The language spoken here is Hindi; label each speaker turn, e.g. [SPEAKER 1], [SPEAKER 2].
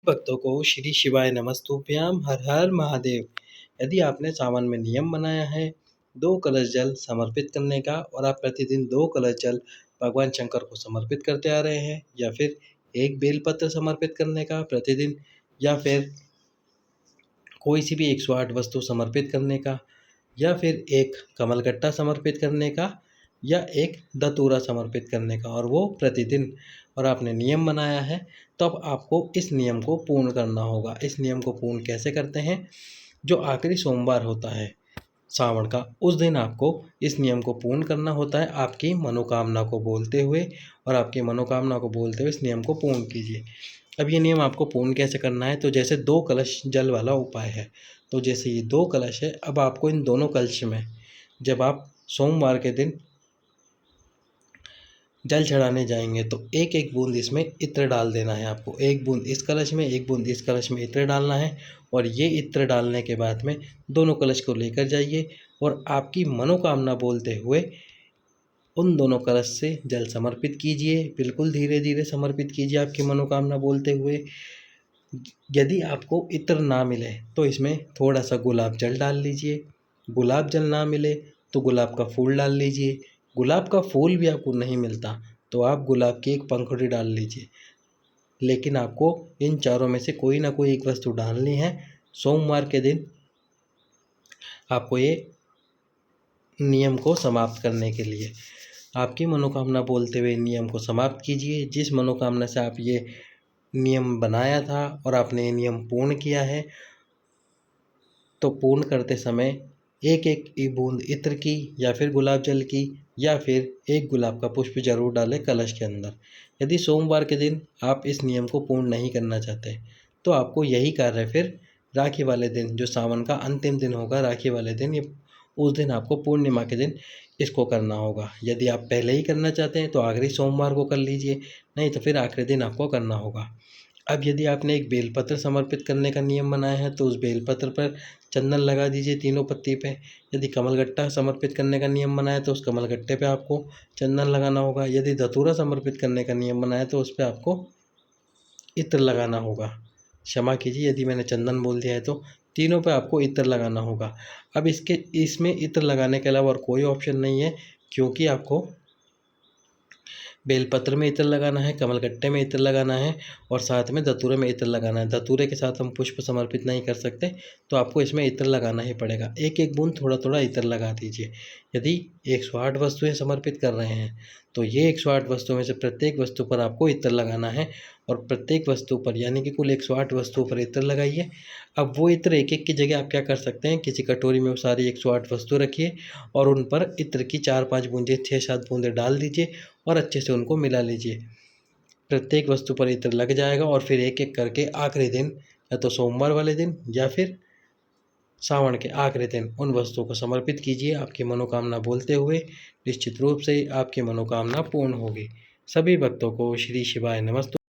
[SPEAKER 1] भक्तों को श्री शिवाय नमस्तुभ्याम हर हर महादेव। यदि आपने सावन में नियम बनाया है 2 कलश जल समर्पित करने का और आप प्रतिदिन 2 कलश जल भगवान शंकर को समर्पित करते आ रहे हैं, या फिर एक बेलपत्र समर्पित करने का प्रतिदिन, या फिर कोई सी भी 108 वस्तु समर्पित करने का, या फिर एक कमलगट्टा समर्पित करने का, या एक धतूरा समर्पित करने का, और वो प्रतिदिन, और आपने नियम बनाया है, तो अब आपको इस नियम को पूर्ण करना होगा। इस नियम को पूर्ण कैसे करते हैं? जो आखिरी सोमवार होता है सावन का, उस दिन आपको इस नियम को पूर्ण करना होता है आपकी मनोकामना को बोलते हुए, और आपकी मनोकामना को बोलते हुए इस नियम को पूर्ण कीजिए। अब ये नियम आपको पूर्ण कैसे करना है? तो जैसे 2 कलश जल वाला उपाय है, तो जैसे ये 2 कलश है, अब आपको इन दोनों कलश में जब आप सोमवार के दिन जल चढ़ाने जाएंगे तो एक एक बूंद इसमें इत्र डाल देना है आपको। एक बूंद इस कलश में, एक बूंद इस कलश में इत्र डालना है, और ये इत्र डालने के बाद में दोनों कलश को लेकर जाइए और आपकी मनोकामना बोलते हुए उन दोनों कलश से जल समर्पित कीजिए। बिल्कुल धीरे धीरे समर्पित कीजिए आपकी मनोकामना बोलते हुए। यदि आपको इत्र ना मिले तो इसमें थोड़ा सा गुलाब जल डाल लीजिए। गुलाब जल ना मिले तो गुलाब का फूल डाल लीजिए। गुलाब का फूल भी आपको नहीं मिलता तो आप गुलाब की एक पंखुड़ी डाल लीजिए। लेकिन आपको इन चारों में से कोई ना कोई एक वस्तु डालनी है। सोमवार के दिन आपको ये नियम को समाप्त करने के लिए आपकी मनोकामना बोलते हुए नियम को समाप्त कीजिए। जिस मनोकामना से आप ये नियम बनाया था और आपने ये नियम पूर्ण किया है, तो पूर्ण करते समय एक एक बूंद इत्र की, या फिर गुलाब जल की, या फिर एक गुलाब का पुष्प जरूर डालें कलश के अंदर। यदि सोमवार के दिन आप इस नियम को पूर्ण नहीं करना चाहते तो आपको यही कार्य फिर राखी वाले दिन, जो सावन का अंतिम दिन होगा राखी वाले दिन, ये उस दिन आपको पूर्णिमा के दिन इसको करना होगा। यदि आप पहले ही करना चाहते हैं तो आखिरी सोमवार को कर लीजिए, नहीं तो फिर आखिरी दिन आपको करना होगा। अब यदि आपने एक बेलपत्र समर्पित करने का नियम बनाया है तो उस बेलपत्र पर चंदन लगा दीजिए तीनों पत्ती पे। यदि कमलगट्टा समर्पित करने का नियम बनाया तो उस कमलगट्टे पे आपको चंदन लगाना होगा। यदि धतूरा समर्पित करने का नियम बनाया तो उस पर आपको इत्र लगाना होगा। क्षमा कीजिए यदि मैंने चंदन बोल दिया है, तो तीनों पे आपको इत्र लगाना होगा। अब इसमें इत्र लगाने के अलावा और कोई ऑप्शन नहीं है, क्योंकि आपको बेलपत्र में इत्र लगाना है, कमलगट्टे में इत्र लगाना है, और साथ में धतूरे में इत्र लगाना है। धतूरे के साथ हम पुष्प समर्पित नहीं कर सकते, तो आपको इसमें इत्र लगाना ही पड़ेगा। एक एक बूंद थोड़ा थोड़ा इत्र लगा दीजिए। यदि 108 वस्तुएं समर्पित कर रहे हैं तो ये 108 वस्तुओं में से प्रत्येक वस्तु पर आपको इत्र लगाना है, और प्रत्येक वस्तु पर यानी कि कुल 108 वस्तुओं पर इत्र लगाइए। अब वो इत्र एक एक की जगह आप क्या कर सकते हैं, किसी कटोरी में वो सारी 108 वस्तु रखिए और उन पर इत्र की 4-5 बूंदें, 6-7 बूंदें डाल दीजिए और अच्छे से उनको मिला लीजिए। प्रत्येक वस्तु पर इत्र लग जाएगा, और फिर एक एक करके आखिरी दिन, या तो सोमवार वाले दिन या फिर सावन के आखिरी दिन, उन वस्तुओं को समर्पित कीजिए आपकी मनोकामना बोलते हुए। निश्चित रूप से आपकी मनोकामना पूर्ण होगी। सभी भक्तों को श्री शिवाय नमस्तु।